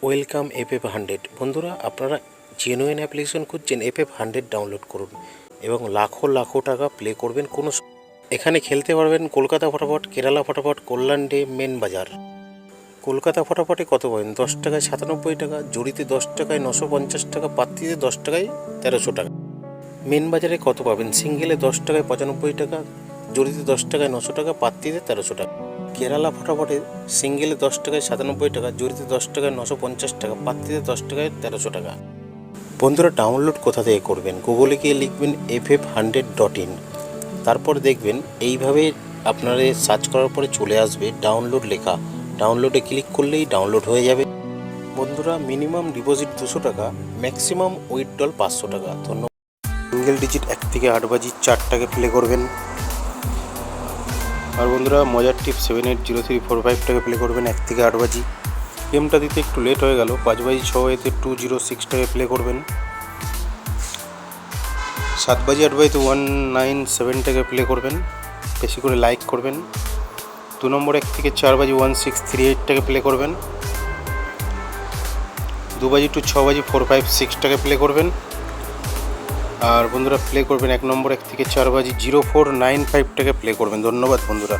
Welcome FF100। বন্ধুরা, আপনারা genuine application খুঁজছেন, FF100 ডাউনলোড করুন এবং লাখো লাখো টাকা প্লে করবেন। এখানে খেলতে পারবেন কলকাতা ফটাফট, কেরালা ফটাফট, কল্যাণ ডে, মেন বাজার। কলকাতা ফটাফটে কত পাবেন? 10 টাকায় 97 টাকা, জড়িতে 10 টাকায় 950 টাকা, পাত্তিতে 10 টাকায় 1300 টাকা। মেন বাজারে কত পাবেন? সিঙ্গেলে 10 টাকায় 95 টাকা, জড়িতে 10 টাকায় 900 টাকা, পাত্তিতে 1300 টাকা। কেরালা ফটাফটে সিঙ্গেলে 10 টাকায় 97 টাকা, জড়িতে 10 টাকায় 950 টাকা, পাত্তিতে 10 টাকায় 1300 টাকা। বন্ধুরা, ডাউনলোড কোথা থেকে করবেন? গুগলে গিয়ে লিখবেন ff100.in, তারপর দেখবেন এইভাবে আপনারা সার্চ করার পরে চলে আসবে ডাউনলোড লেখা। ডাউনলোডে ক্লিক করলেই ডাউনলোড হয়ে যাবে। বন্ধুরা, মিনিমাম ডিপোজিট 200 টাকা, ম্যাক্সিমাম উইথড্রল 500 টাকা। ধন্যবাদ। সিঙ্গেল ডিজিট 1 থেকে 8 বাজি 4 টাকা প্লে করবেন। আর বন্ধুরা, মজার টিপ 780345 টাকা প্লে করবেন 1 থেকে 8 বাজি। গেমটা দিতে একটু লেট হয়ে গেল, 5 বাজি 6 এতে 206 টাকা প্লে করবেন। 7 বাজি 8 বাজিতে 197 টাকা প্লে করবেন। বেশি করে লাইক করবেন। 2 নম্বর 1 থেকে 4 বাজি 1638 টাকা প্লে করবেন। 2 বাজি টু 6 বাজি 456 টাকা প্লে করবেন। আর বন্ধুরা, প্লে করবেন 1 নম্বর 1 থেকে 4 বাজি 0495 টাকা প্লে করবেন। ধন্যবাদ বন্ধুরা।